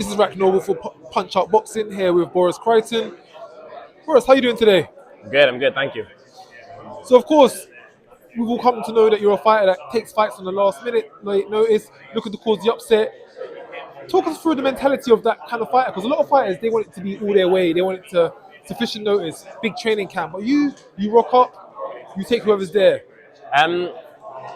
This is Rack Noble for Punch Out Boxing here with Boris Crighton. Boris, how are you doing today? I'm good, thank you. So, of course, we've all come to know that you're a fighter that takes fights on the last minute, late notice, looking to cause the upset. Talk us through the mentality of that kind of fighter, because a lot of fighters, they want it to be all their way. They want it to sufficient notice, big training camp. But you rock up, you take whoever's there. Um,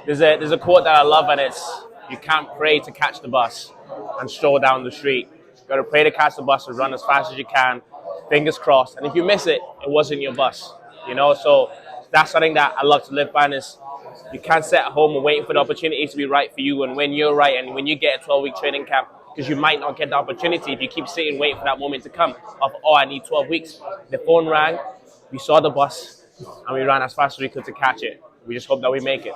there's a quote that I love, and it's you can't pray to catch the bus and stroll down the street. You got to pray to catch the bus and run as fast as you can, fingers crossed. And if you miss it, it wasn't your bus. So that's something that I love to live by. And is you can't sit at home and waiting for the opportunity to be right for you. And when you're right, and when you get a 12-week training camp, because you might not get the opportunity if you keep sitting waiting for that moment to come. I need 12 weeks. The phone rang, we saw the bus, and we ran as fast as we could to catch it. We just hope that we make it.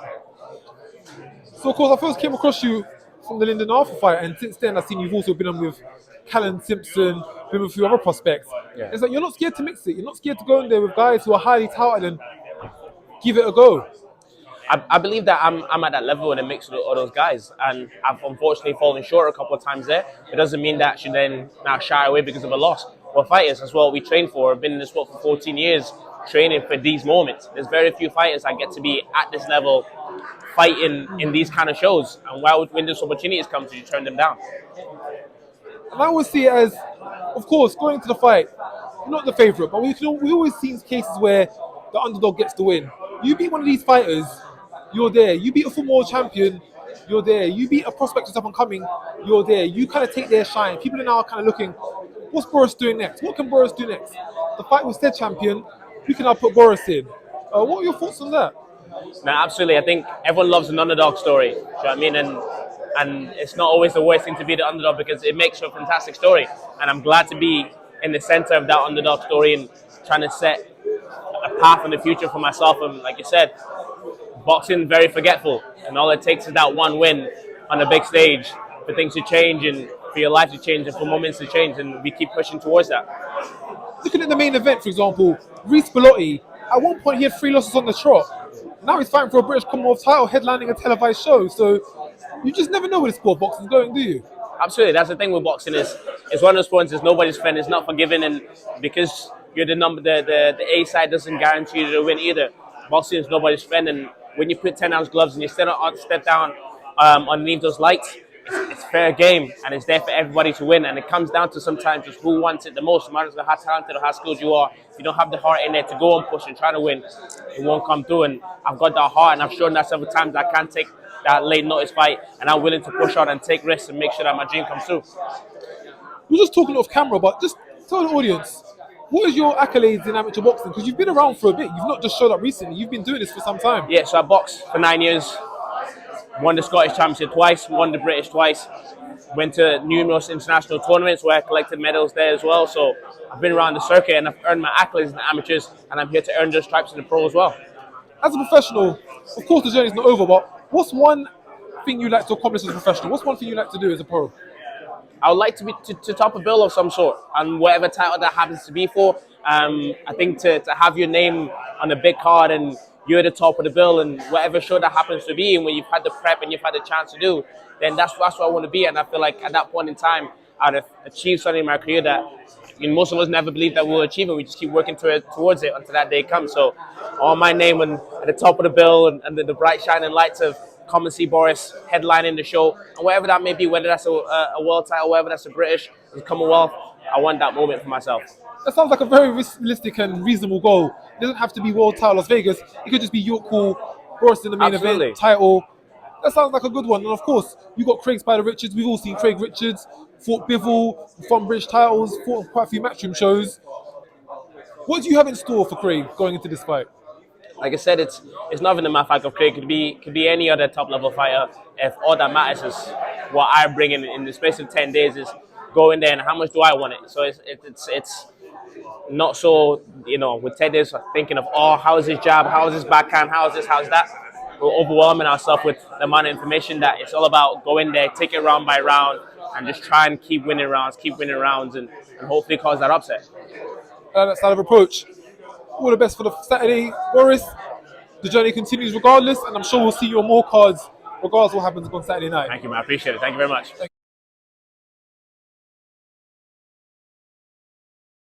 So, of course, I first came across you from the Lyndon Arthur fight, and since then I've seen you've also been on with Callan Simpson, been with a few other prospects. Yeah. It's like you're not scared to mix it. You're not scared to go in there with guys who are highly touted and give it a go. I believe that I'm at that level in a mix with all those guys, and I've unfortunately fallen short a couple of times there. It doesn't mean that I should then now shy away because of a loss. We're fighters. That's what we train for. I've been in this sport for 14 years, training for these moments. There's very few fighters that get to be at this level, fighting in these kind of shows. And when those opportunities come, you turn them down. And I always see it as, of course, going into the fight, not the favourite, but we always see cases where the underdog gets the win. You beat one of these fighters, you're there. You beat a former world champion, you're there. You beat a prospect who's up and coming, you're there. You kind of take their shine. People are now kind of looking, what's Boris doing next? What can Boris do next? The fight was said champion, we can now put Boris in. What are your thoughts on that? No, absolutely. I think everyone loves an underdog story. Do you know what I mean? And it's not always the worst thing to be the underdog because it makes for a fantastic story. And I'm glad to be in the center of that underdog story and trying to set a path in the future for myself. And like you said, boxing very forgetful, and all it takes is that one win on a big stage for things to change and for your life to change and for moments to change, and we keep pushing towards that. Looking at the main event, for example, Reece Bellotti, at one point he had 3 losses on the trot. Now he's fighting for a British Commonwealth title, headlining a televised show. So you just never know where the sport of boxing is going, do you? Absolutely, that's the thing with boxing is it's one of those sports. It's nobody's friend. It's not forgiving, and because you're the number, the A side doesn't guarantee you to win either. Boxing is nobody's friend, and when you put 10-ounce gloves and you step down underneath those lights, it's fair game, and it's there for everybody to win. And it comes down to sometimes just who wants it the most. No matter how talented or how skilled you are, if you don't have the heart in there to go and push and try to win, it won't come through. And I've got that heart, and I've shown that several times. I can take that late notice fight, and I'm willing to push on and take risks and make sure that my dream comes through. We're just talking off camera, but just tell the audience, what is your accolades in amateur boxing? Because you've been around for a bit. You've not just showed up recently. You've been doing this for some time. Yeah, so I boxed for 9 years. Won the Scottish Championship twice. Won the British twice. Went to numerous international tournaments where I collected medals there as well. So I've been around the circuit and I've earned my accolades in the amateurs. And I'm here to earn those stripes in the pro as well. As a professional, of course the journey's not over, but what's one thing you like to accomplish as a professional? What's one thing you like to do as a pro? I would like to be to top a bill of some sort, and whatever title that happens to be for. I think to have your name on a big card and you're at the top of the bill, and whatever show that happens to be, and when you've had the prep and you've had the chance to do, then that's what I want to be. And I feel like at that point in time, I'd have achieved something in my career that most of us never believe that we'll achieve, and we just keep working towards it until that day comes. So, all my name at the top of the bill and the bright shining lights of come and see Boris headlining the show, and whatever that may be, whether that's a world title, whether that's a British, a Commonwealth, I want that moment for myself. That sounds like a very realistic and reasonable goal. It doesn't have to be world title Las Vegas. It could just be York Hall, Boris in the main event, title. That sounds like a good one. And of course, you got Craig Spider Richards. We've all seen Craig Richards, fought Bivol, fought British titles, fought quite a few matchroom shows. What do you have in store for Craig going into this fight? Like I said, it's nothing in my fight of Craig. Could be any other top level fighter. If all that matters is what I bring in the space of 10 days is go in there and how much do I want it. So it's not so with 10 days thinking of how is his jab, how is his backhand, how is this, how is that. We're overwhelming ourselves with the amount of information that it's all about. Go in there, take it round by round, and just try and keep winning rounds, and hopefully cause that upset. That style of approach. All the best for the Saturday, Boris. The journey continues regardless, and I'm sure we'll see you on more cards regardless of what happens on Saturday night. Thank you, man. I appreciate it. Thank you very much.